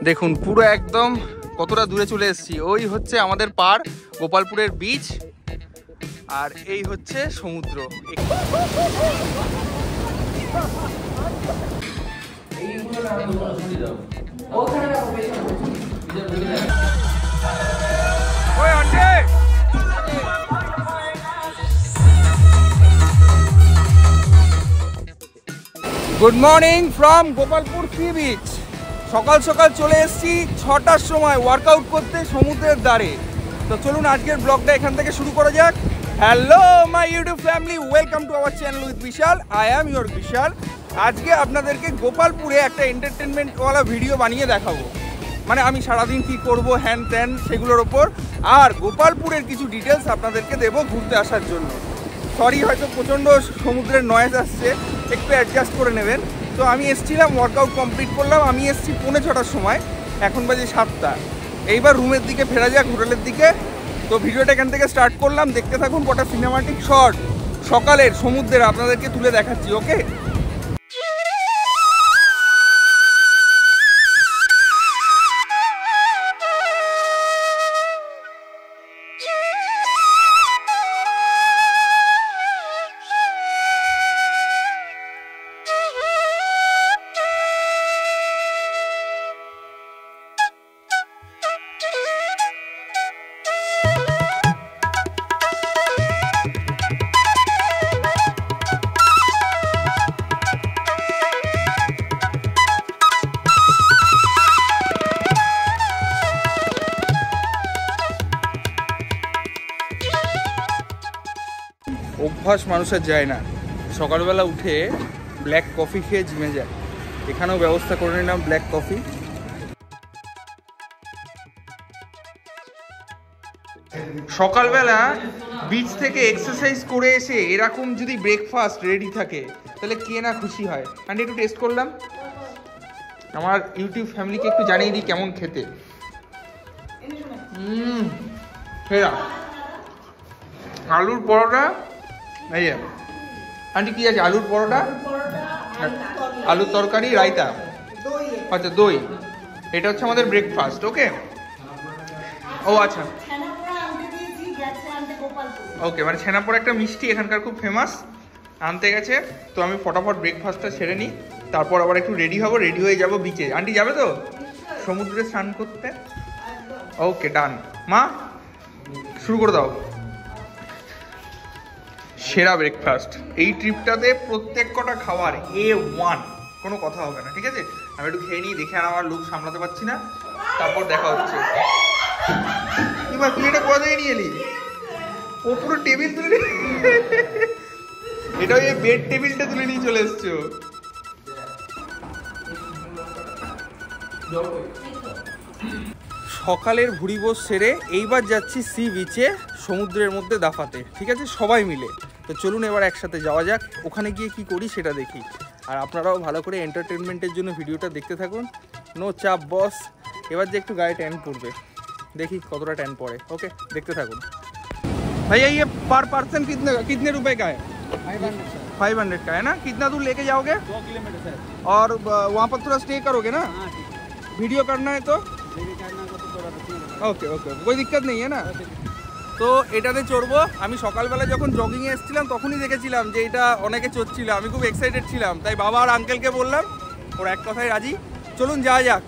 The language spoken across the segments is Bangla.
দেখুন পুরো একদম কতটা দূরে চলে এসেছি। ওই হচ্ছে আমাদের পাড় গোপালপুরের বিচ, আর এই হচ্ছে সমুদ্র। Good morning from Gopalpur sea beach. সকাল সকাল চলে এসেছি 6টার সময় ওয়ার্কআউট করতে সমুদ্রের ধারে। তো চলুন আজকের ব্লগটা এখান থেকে শুরু করা যাক। Hello my YouTube family, welcome to our channel with Vishal. I am your Vishal. আজকে আপনাদেরকে গোপালপুরে একটা এন্টারটেনমেন্টওয়ালা ভিডিও বানিয়ে দেখাবো। মানে আমি সারাদিন কী করবো হ্যান ত্যান সেগুলোর ওপর, আর গোপালপুরের কিছু ডিটেলস আপনাদেরকে দেবো ঘুরতে আসার জন্য। সরি হয়তো প্রচণ্ড সমুদ্রের নয়েজ আসছে, একটু অ্যাডজাস্ট করে নেবেন। তো আমি এসেছিলাম, ওয়ার্কআউট কমপ্লিট করলাম, আমি এসেছি 6:45 সময়, এখন বাজে 7টা। এইবার রুমের দিকে ফেরা যাক, হোটেলের দিকে। তো ভিডিওটা এখান থেকে স্টার্ট করলাম, দেখতে থাকুন। কটা সিনেমাটিক শট সকালের সমুদ্রের আপনাদেরকে তুলে দেখাচ্ছি, ওকে। অভ্যাস মানুষের যায় না, সকালবেলা উঠে ব্ল্যাক কফি খেয়ে জিমে যায়। এখানেও ব্যবস্থা করে নিলাম ব্ল্যাক কফি। সকালবেলা বিচ থেকে এক্সারসাইজ করে এসে এরকম যদি ব্রেকফাস্ট রেডি থাকে তাহলে কে না খুশি হয়। আমি একটু টেস্ট করলাম, আমার ইউটিউব ফ্যামিলিকে একটু জানিয়ে দিই কেমন খেতে। সেরা আলুর পরোটা। এই আন্টি কি আছে? আলুর পরোটা, আলুর তরকারি, রায়তা, আচ্ছা দই। এটা হচ্ছে আমাদের ব্রেকফাস্ট, ওকে। ও আচ্ছা, ওকে, মানে ছেনাপোড়া একটা মিষ্টি এখানকার খুব ফেমাস, আনতে গেছে। তো আমি ফটাফট ব্রেকফাস্টটা সেরে নিই, তারপর আবার একটু রেডি হব, রেডি হয়ে যাব বিচে। আন্টি যাবে তো সমুদ্রে স্নান করতে? ওকে ডান। মা শুরু করে দাও। সেরা ব্রেকফাস্ট এই ট্রিপটাতে, প্রত্যেক কটা খাবার A1, কোনো কথা হবে না, ঠিক আছে। আমি একটু খেয়ে নিই, দেখে আর আমার লুক সামলাতে পারছি না, তারপর দেখা হচ্ছে। এবার তুই এটা কোথা থেকে নিয়ে এলি? ও পুরো টেবিল তুলে নিয়ে, এটা ওই বেড টেবিলটা তুলে নিয়ে চলে এসছো। সকালের ভুড়িভোজ সেরে এইবার যাচ্ছি সি বিচে, সমুদ্রের মধ্যে দাফাতে, ঠিক আছে, সবাই মিলে। তো চলুন এবার একসাথে যাওয়া যাক, ওখানে গিয়ে কি করি সেটা দেখি। আর আপনারাও ভালো করে এন্টারটেনমেন্টের জন্য ভিডিওটা দেখতে থাকুন। নো চাপ বস। এবার যে একটু গায়ে ট্যান পড়বে, দেখি কতটা ট্যান পড়ে, ওকে, দেখতে থাকুন। भैया ये पर पर्सन कितने रुपए का है? 500 का है ना। कितना दूर लेके जाओगे? 2 किलोमीटर सर। और वहाँ पर थोड़ा स्टे करोगे ना? हाँ ठीक है। वीडियो करना है तो? वीडियो करना है तो थोड़ा रुकिए। ओके ओके, कोई दिक्कत नहीं है ना। তো এটাতে চড়বো। আমি সকালবেলা যখন জগিংয়ে এসেছিলাম তখনই দেখেছিলাম যে এটা অনেকে চড়ছিল, আমি খুব এক্সাইটেড ছিলাম, তাই বাবা আর আঙ্কেলকে বললাম, ওরা এক কথায় রাজি। চলুন যাওয়া যাক,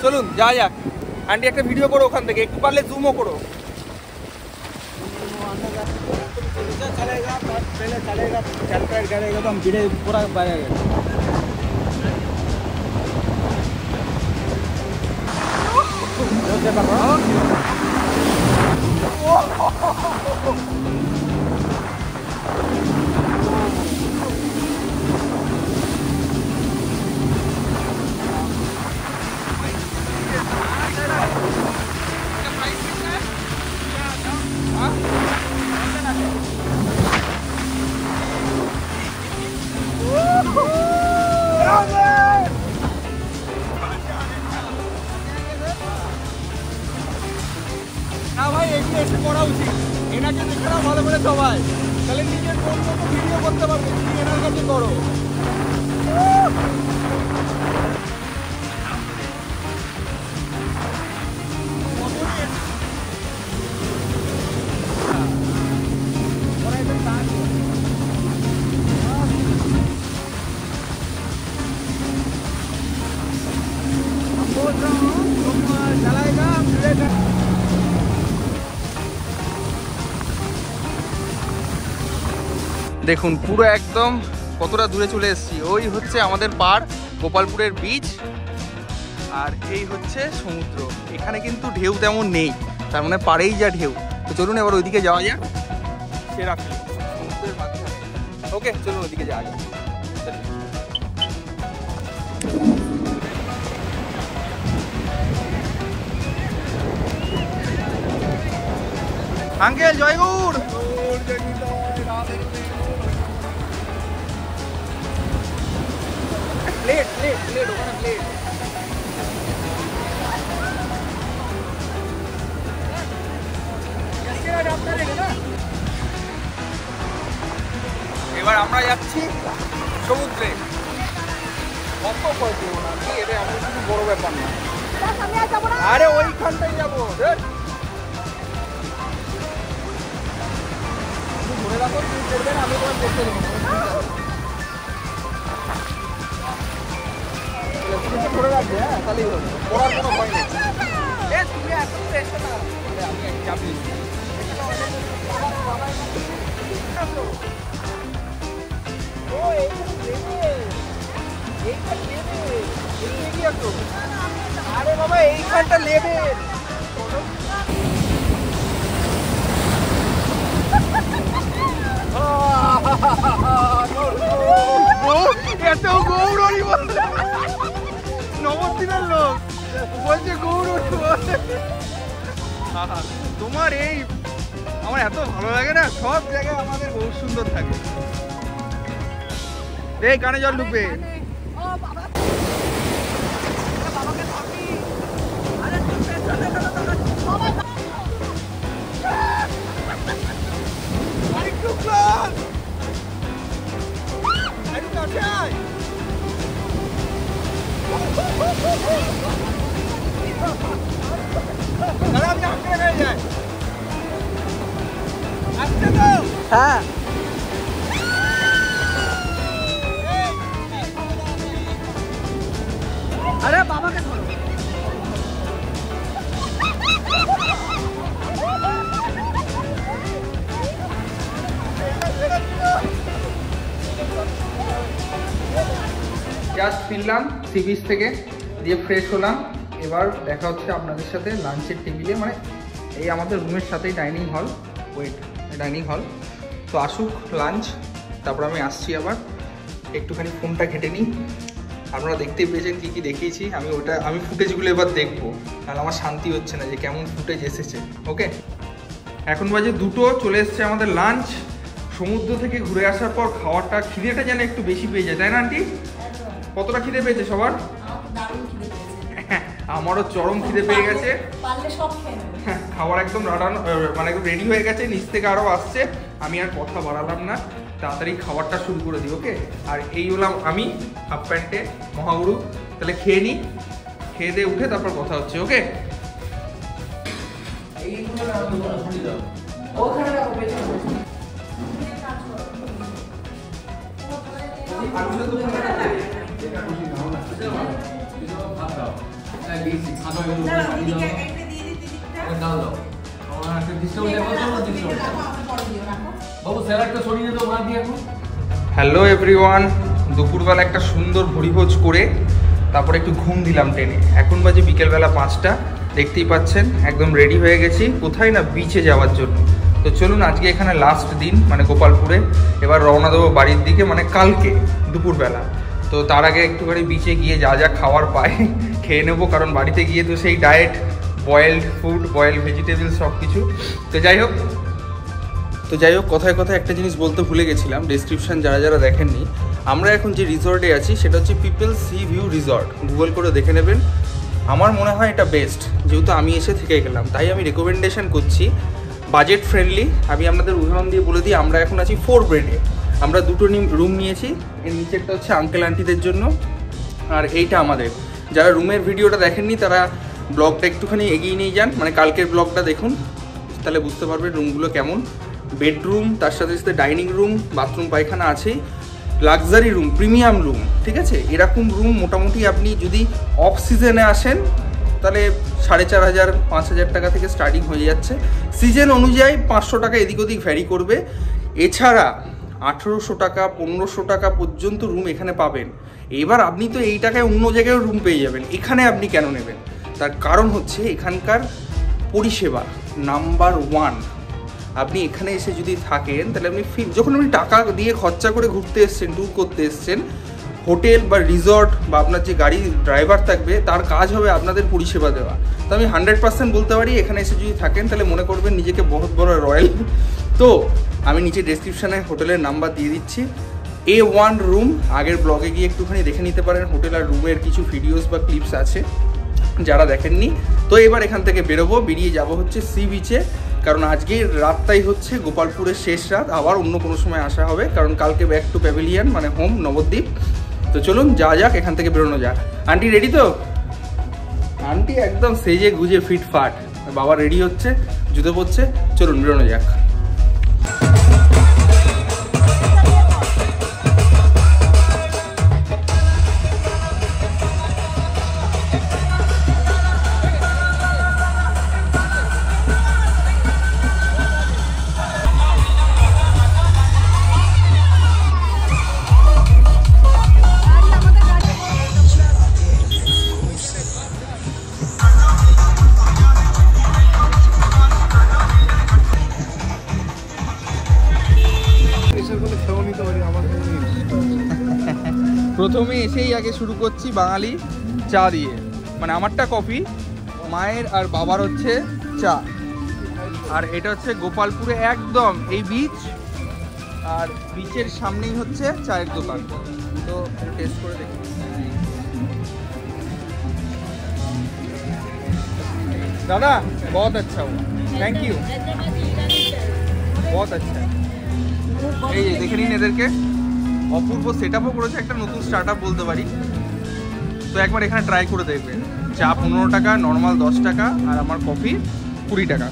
চলুন যাওয়া যাক। আন্টি একটা ভিডিও করো ওখান থেকে, একটু পারলে জুমও করো। चलेगा पहले चलेगा, चल कर करेगा तो हम वीडियो पूरा पाएगा। এগিয়ে এসে করা উচিত। এনাকে দেখে নাও ভালো করে সবাই, তাহলে নিজের মন মতো ভিডিও করতে পারবে। তুমি এনার কাছে করো। দেখুন পুরো একদম কতটা দূরে চলে এসেছি। ওই হচ্ছে আমাদের পাড় গোপালপুরের বিচ, আর এই হচ্ছে সমুদ্র। এখানে কিন্তু ঢেউ তেমন নেই, তার মানে পাড়েই যা ঢেউ। তো চলুন এবার ওইদিকে যাওয়া যাক। সেরা ফিল সমুদ্রের মাঝখানে। ওকে চলুন ওইদিকে যাওয়া যাক। আঙ্কেল জয়গুড়। প্লেট প্লেট প্লেট ওখানে প্লেট। এবার আমরা যাচ্ছি সমুদ্রে। কত পয়সা দেবো না এটা এমন কিছু বড় ব্যাপার না। আরে ওইখানটাই যাবো। ধরে রাখো, তুমি করবে না, আমি তোমার করতে দেবো। ধরে রাখবে, হ্যাঁ তাহলেই হবে, পড়ার কোনো ভয় নেই। তুমি এখন এসে না, আমি চাপি। আরে বাবা এইখানটা লেবে এত গৌরী বলছে, নবদ্বীপের লোক বলছে গৌরী। তোমার এই আমার এত ভালো লাগে না, সব জায়গায় আমাদের বহু সুন্দর থাকে। এই কানে জল ঢুকবে। হ্যাঁ আরে বাবাকে ধরো। জাস্ট ফিরলাম সি বিচ থেকে, দিয়ে ফ্রেশ হলাম। এবার দেখা হচ্ছে আপনাদের সাথে লাঞ্চের টেবিলে, মানে এই আমাদের রুমের সাথেই dining hall. Wait, dining hall. তো আসুক লাঞ্চ, তারপর আমি আসছি। আবার একটুখানি ফোনটা ঘেটে নিই। আপনারা দেখতে পেয়েছেন কী কী দেখিয়েছি। আমি ফুটেজগুলো এবার দেখবো, কারণ আমার শান্তি হচ্ছে না যে কেমন ফুটেজ এসেছে। ওকে, এখন বাজে 2টো, চলে এসছে আমাদের লাঞ্চ। সমুদ্র থেকে ঘুরে আসার পর খাওয়াটা, খিদেটা যেন একটু বেশি পেয়ে যায়, তাই না আন্টি? কতটা খিদে পেয়েছে সবার? আমারও চরম খিদে পেয়ে গেছে। খাবার একদম মানে একদম রেডি হয়ে গেছে, নিচ থেকে আরও আসছে। আমি আর কথা বাড়ালাম না, তাড়াতাড়ি খাবারটা শুরু করে দিই। ওকে, আর এই হলাম আমি হাফ প্যান্টে মহাগুরু। তাহলে খেয়ে নিই, খেয়ে দিয়ে উঠে তারপর কথা হচ্ছে। ওকে, হ্যালো এভরিওয়ান, দুপুরবেলা একটা সুন্দর ভুরিভোজ করে তারপরে একটু ঘুম দিলাম ট্রেনে। এখন বাজে বিকেলবেলা 5টা। দেখতেই পাচ্ছেন একদম রেডি হয়ে গেছি, কোথায় না বিচে যাওয়ার জন্য। তো চলুন, আজকে এখানে লাস্ট দিন, মানে গোপালপুরে। এবার রওনা দেবো বাড়ির দিকে, মানে কালকে দুপুরবেলা। তো তার আগে একটুখানি বিচে গিয়ে যা যা খাওয়ার পাই খেয়ে নেবো, কারণ বাড়িতে গিয়ে তো সেই diet, boiled food, boiled vegetable সব কিছু। তো যাই হোক, কথায় কথায় একটা জিনিস বলতে ভুলে গেছিলাম। ডেসক্রিপশন যারা যারা দেখেননি, আমরা এখন যে রিসর্টে আছি সেটা হচ্ছে people C view resort. Google করে দেখে নেবেন, আমার মনে হয় এটা বেস্ট, যেহেতু আমি এসে থেকে গেলাম তাই আমি রেকমেন্ডেশন করছি। Budget friendly. আমি আপনাদের উদাহরণ দিয়ে বলে দিই, আমরা এখন আছি 4 বেডে, আমরা 2টো রুম নিয়েছি। এর নিচেরটা হচ্ছে আঙ্কেল আন্টিদের জন্য, আর এইটা আমাদের। যারা রুমের ভিডিওটা দেখেননি তারা ব্লগটা একটুখানি এগিয়ে নিয়ে যান, মানে কালকের ব্লগটা দেখুন, তাহলে বুঝতে পারবেন রুমগুলো কেমন। বেডরুম, তার সাথে সাথে ডাইনিং রুম, বাথরুম পায়খানা আছেই, লাক্সারি রুম, প্রিমিয়াম রুম, ঠিক আছে। এরকম রুম মোটামুটি আপনি যদি অফ সিজনে আসেন তাহলে 4,500 5,000 টাকা থেকে স্টার্টিং হয়ে যাচ্ছে। সিজন অনুযায়ী 500 টাকা এদিক ওদিক ভ্যারি করবে। এছাড়া 1800 টাকা 1500 টাকা পর্যন্ত রুম এখানে পাবেন। এবার আপনি তো এই টাকায় অন্য জায়গায় রুম পেয়ে যাবেন, এখানে আপনি কেন নেবেন? তার কারণ হচ্ছে এখানকার পরিষেবা নাম্বার 1। আপনি এখানে এসে যদি থাকেন তাহলে আপনি যখন আপনি টাকা দিয়ে খরচা করে ঘুরতে এসছেন, ট্যুর করতে এসছেন, হোটেল বা রিসর্ট বা আপনার যে গাড়ি ড্রাইভার থাকবে তার কাজ হবে আপনাদের পরিষেবা দেওয়া। তো আমি 100% বলতে পারি এখানে এসে যদি থাকেন তাহলে মনে করবেন নিজেকে বহুত বড় রয়্যাল। তো আমি নিচে ডেসক্রিপশানে হোটেলের নাম্বার দিয়ে দিচ্ছি। A1 রুম, আগের ব্লগে গিয়ে একটুখানি দেখে নিতে পারেন, হোটেল আর রুমের কিছু ভিডিওস বা ক্লিপস আছে যারা দেখেননি। তো এবার এখান থেকে বেরোবো, বেরিয়ে যাব হচ্ছে সি বিচে, কারণ আজকের রাতটাই হচ্ছে গোপালপুরের শেষ রাত। আবার অন্য কোনো সময় আসা হবে, কারণ কালকে ব্যাক টু প্যাভিলিয়ন মানে হোম নবদ্বীপ। তো চলুন যাওয়া যাক, এখান থেকে বেরোনো যাক। আন্টি রেডি তো? আন্টি একদম সেজে গুজে ফিটফাট, বাবা রেডি হচ্ছে, জুতো পরছে, চলুন বেরোনো যাক। প্রথমে এসেই আগে শুরু করছি বাঙালি চা দিয়ে, মানে আমারটা কফি, মায়ের আর বাবার হচ্ছে চা। আর এটা হচ্ছে গোপালপুরে একদম এই বিচ, আর বিচের সামনেই হচ্ছে চায়ের দোকান। তো টেস্ট করে দেখি। দাদা বহুত আচ্ছা, থ্যাংক ইউ, বহুত আচ্ছা। এই দেখে নিন, এদেরকে অপূর্ব সেট আপও করেছে, একটা নতুন স্টার্ট আপ বলতে পারি। তো একবার এখানে ট্রাই করে দেখবেন। চা 15 টাকা, নর্মাল 10 টাকা, আর আমার কফি 20 টাকা।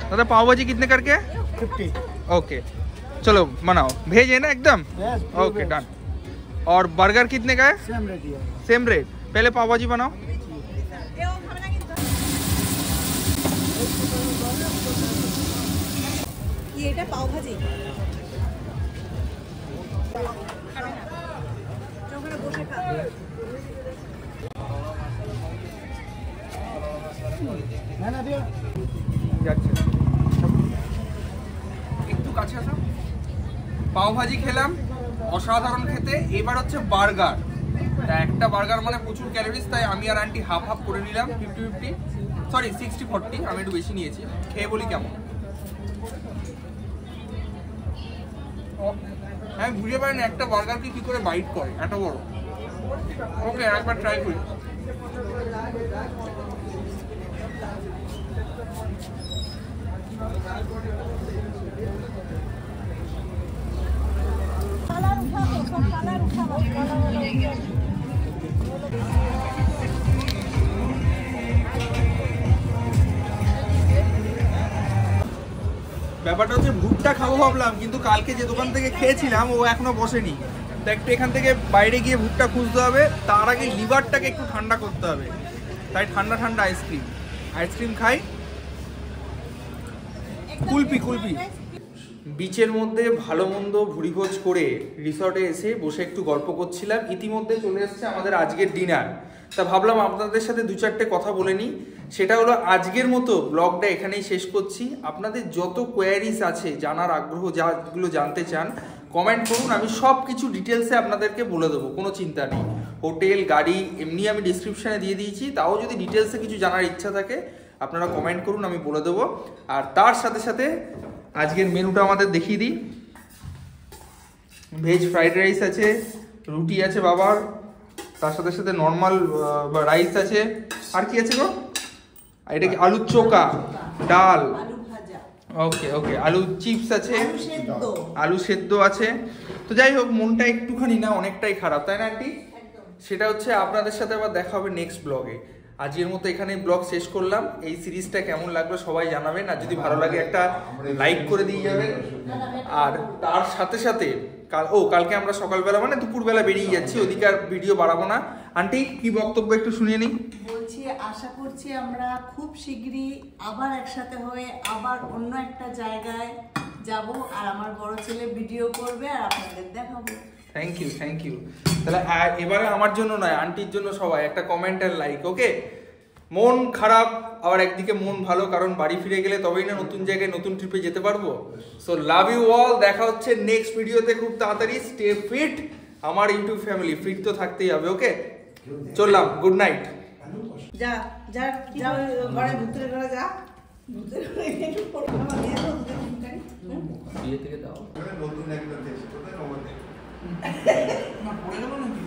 दादा पाव भाजी कितने करके? 50। ओके चलो बनाओ, भेज है ना एकदम? Yes, okay done. और बर्गर कितने का है? सेम रेट है। Same rate. पहले पाव भाजी बनाओ। ये पाव भाजी বসে খাবে না না দিও যাচ্ছে একটু কাছে আসো। পাও ভাজি খেলাম, অসাধারণ খেতে। এবার হচ্ছে বার্গার। তা একটা বার্গার মানে প্রচুর ক্যালোরিজ, তাই আমি আর আন্টি হাফ হাফ করে নিলাম, 50-50, সরি 60-40, আমি একটু বেশি নিয়েছি। খেয়ে বলি কেমন। আমি বুঝতে পারি না একটা বার্গারকে কি করে বাইট করে, এত বড়। ওকে একবার ট্রাই করি। ব্যাপারটা হচ্ছে ভুট্টা খাবো ভাবলাম, কিন্তু কালকে যে দোকান থেকে খেয়েছিলাম ও এখনো বসেনি। তো একটু এখান থেকে বাইরে গিয়ে ভুট্টা খুঁজতে হবে, তার আগে লিভারটাকে একটু ঠান্ডা করতে হবে। তাই ঠান্ডা ঠান্ডা আইসক্রিম খাই। কুলপি বিচের মধ্যে ভালো মন্দ ভুরিভোজ করে রিসর্টে এসে বসে একটু গল্প করছিলাম। ইতিমধ্যে চলে এসছে আমাদের আজকের ডিনার। তা ভাবলাম আপনাদের সাথে 2-4টে কথা বলে নিই। সেটা হলো আজকের মতো ব্লগটা এখানেই শেষ করছি। আপনাদের যত কোয়ারিজ আছে, জানার আগ্রহ, যাগুলো জানতে চান, কমেন্ট করুন, আমি সব কিছু ডিটেলসে আপনাদেরকে বলে দেবো, কোনো চিন্তা নেই। হোটেল, গাড়ি এমনি আমি ডিসক্রিপশানে দিয়ে দিয়েছি, তাও যদি ডিটেলসে কিছু জানার ইচ্ছা থাকে আপনারা কমেন্ট করুন, আমি বলে দেবো। আর তার সাথে সাথে আজকের মেনুটা আমাদের দেখিয়ে দিই। ভেজ ফ্রাইড রাইস আছে, রুটি আছে বাবার, তার সাথে সাথে নর্মাল রাইস আছে। আর কি আছে গো? এটা কি আলুর চোখা, ডাল, আলু ভাজা, ওকে ওকে, আলু চিপস আছে, আলু সেদ্ধ। আলু সেদ্ধ আছে। তো যাই হোক, মনটা একটুখানি না অনেকটাই খারাপ, তাই না আন্টি? সেটা হচ্ছে আপনাদের সাথে আবার দেখা হবে নেক্সট ব্লগে। আজকের মতো এখানে ব্লগ শেষ করলাম। এই সিরিজটা কেমন লাগলো সবাই জানাবেন, আর যদি ভালো লাগে একটা লাইক করে দিয়ে যাবেন। আর তার সাথে সাথে কালকে আমরা সকালবেলা মানে দুপুরবেলা বেরিয়ে যাচ্ছি, ওদিকে আর ভিডিও বাড়াবো না। আন্টি কি বক্তব্য একটু শুনিয়ে নিই। বলছি আশা করছি আমরা খুব শিগগিরই আবার একসাথে হয়ে আবার অন্য একটা জায়গায় যাব, আর আমার বড় ছেলে ভিডিও করবে আর আপনাদের দেখাবো। Thank you. তাহলে এবারে আমার জন্য নয়, আন্টির জন্য সবাই একটা কমেন্ট আর লাইক, ওকে? মন খারাপ আবার একদিকে মন ভালো, কারণ বাড়ি ফিরে গেলে তবেই না নতুন জায়গায় নতুন ট্রিপে যেতে পারবো। সো লাভ ইউ অল, দেখা হচ্ছে নেক্সট ভিডিওতে খুব তাড়াতাড়ি। স্টে ফিট, আমার ইউটিউব ফ্যামিলি ফিট তো থাকতেই হবে, ওকে? চললাম, গুড নাইট। যা যা যা, ঘরে ভূতের ঘরে যা, ভূতের ঘরে একটু পরিক্রমা দিয়ে দাও, ভূতের চিন্তারি। বিয়ে থেকে দাও নতুন একটা দেশ, কোথায় না পড়ে গেল নাকি?